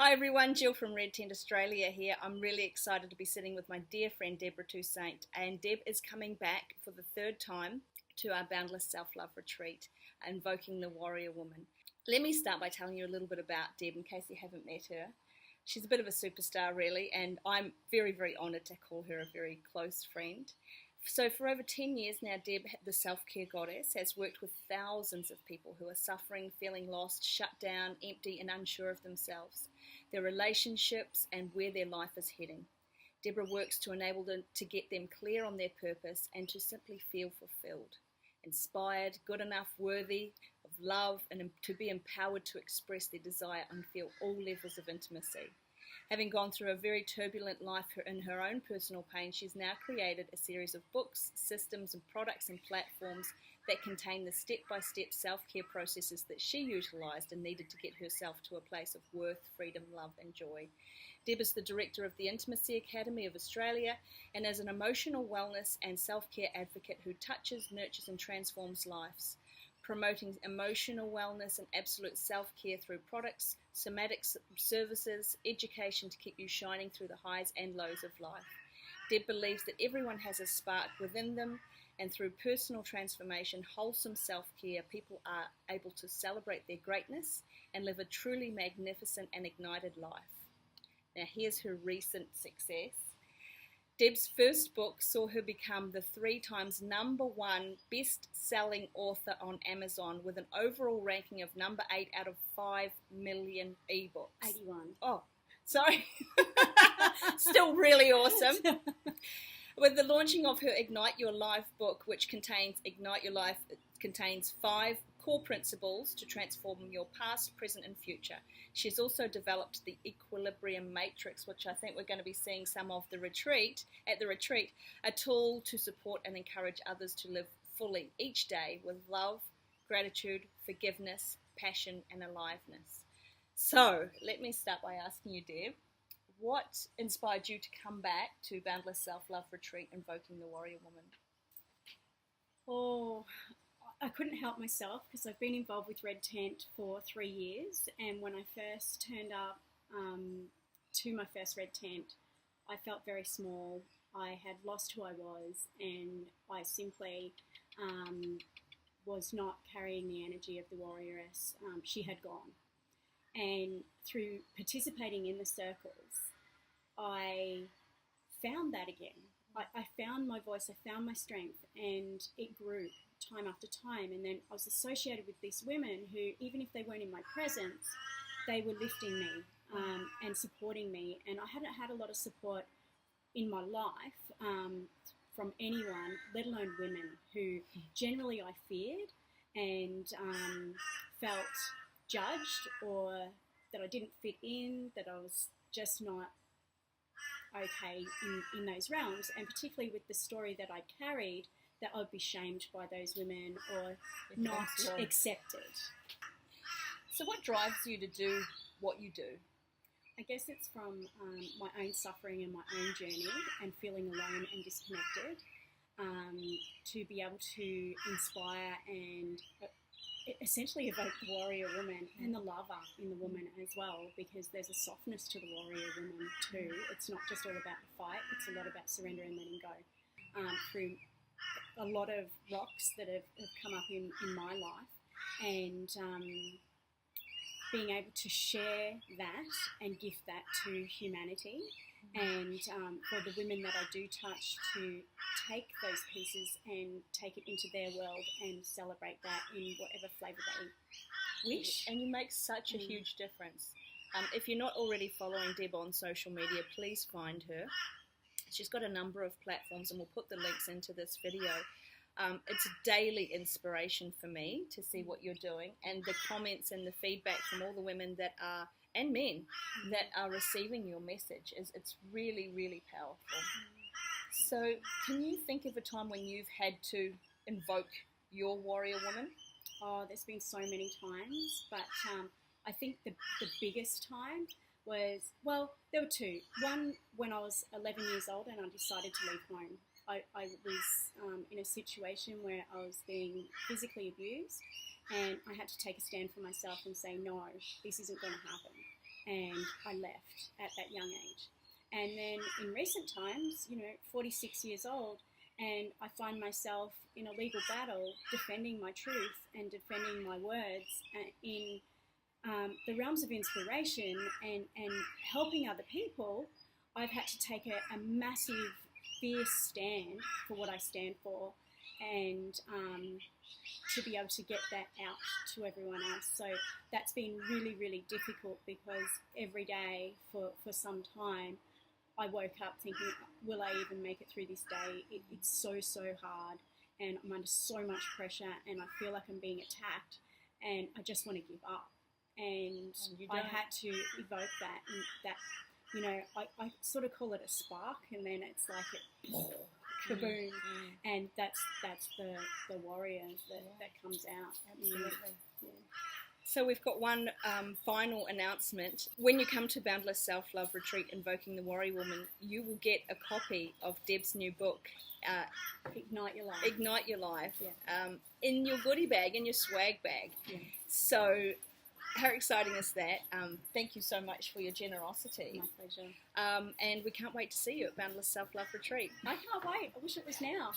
Hi everyone, Jill from Red Tent Australia here. I'm really excited to be sitting with my dear friend Deborah Toussaint, and Deb is coming back for the third time to our Boundless Self-Love Retreat, Invoking the Warrior Woman. Let me start by telling you a little bit about Deb in case you haven't met her. She's a bit of a superstar really, and I'm very, very honoured to call her a very close friend. So for over 10 years now, Deb, the self-care goddess, has worked with thousands of people who are suffering, feeling lost, shut down, empty and unsure of themselves, their relationships and where their life is heading. Deborah works to enable them to get them clear on their purpose and to simply feel fulfilled, inspired, good enough, worthy of love, and to be empowered to express their desire and feel all levels of intimacy. Having gone through a very turbulent life in her own personal pain, she's now created a series of books, systems and products and platforms that contain the step-by-step self-care processes that she utilised and needed to get herself to a place of worth, freedom, love and joy. Deb is the director of the Intimacy Academy of Australia and is an emotional wellness and self-care advocate who touches, nurtures and transforms lives, promoting emotional wellness and absolute self-care through products, somatic services, education to keep you shining through the highs and lows of life. Deb believes that everyone has a spark within them, and through personal transformation, wholesome self-care, people are able to celebrate their greatness and live a truly magnificent and ignited life. Now here's her recent success. Deb's first book saw her become the 3 times #1 best-selling author on Amazon with an overall ranking of number 8 out of 5 million ebooks. 81. Oh, sorry. Still really awesome. With the launching of her Ignite Your Life book, which contains 5 core principles to transform your past, present and future. She's also developed the Equilibrium Matrix, which I think we're going to be seeing some of at the retreat, a tool to support and encourage others to live fully each day with love, gratitude, forgiveness, passion and aliveness. So let me start by asking you, Deb, what inspired you to come back to Boundless Self-Love Retreat, Invoking the Warrior Woman? Oh, I couldn't help myself because I've been involved with Red Tent for 3 years, and when I first turned up to my first Red Tent, I felt very small. I had lost who I was, and I simply was not carrying the energy of the warrioress. She had gone. And through participating in the circles, I found that again. I found my voice, I found my strength, and it grew time after time. And then I was associated with these women who, even if they weren't in my presence, they were lifting me and supporting me. And I hadn't had a lot of support in my life from anyone, let alone women, who generally I feared and felt judged, or that I didn't fit in, that I was just not okay in those realms, and particularly with the story that I carried, that I'd be shamed by those women or not accepted. So what drives you to do what you do? I guess it's from my own suffering and my own journey and feeling alone and disconnected, to be able to inspire and essentially evoke the warrior woman and the lover in the woman as well, because there's a softness to the warrior woman too. It's not just all about the fight, it's a lot about surrender and letting go. Through a lot of rocks that have come up in my life, and being able to share that and gift that to humanity, and for the women that I do touch to take those pieces and take it into their world and celebrate that in whatever flavour they wish. And you make such a huge difference. If you're not already following Deb on social media, please find her. She's got a number of platforms, and we'll put the links into this video. It's a daily inspiration for me to see what you're doing, and the comments and the feedback from all the women that are, and men, that are receiving your message. It's really, really powerful. So can you think of a time when you've had to invoke your warrior woman? Oh, there's been so many times, but I think the biggest time was, well, there were 2. One, when I was 11 years old and I decided to leave home. I was in a situation where I was being physically abused, and I had to take a stand for myself and say, no, this isn't going to happen. and I left at that young age. And then in recent times, 46 years old, and I find myself in a legal battle defending my truth and defending my words in the realms of inspiration and helping other people. I've had to take a massive, fierce stand for what I stand for, and to be able to get that out to everyone else. So that's been really, really difficult, because every day for some time I woke up thinking, will I even make it through this day? It's so hard, and I'm under so much pressure, and I feel like I'm being attacked, and I just want to give up. And I had to evoke that, and that, I sort of call it a spark, and then it's like a kaboom, and that's the warrior that comes out. Absolutely. Yeah. So we've got one final announcement. When you come to Boundless Self-Love Retreat, Invoking the Warrior Woman, you will get a copy of Deb's new book, Ignite Your Life. Ignite Your Life, Yeah. In your goodie bag, in your swag bag. Yeah. So how exciting is that? Thank you so much for your generosity. My pleasure. And we can't wait to see you at Boundless Self-Love Retreat. I can't wait. I wish it was now.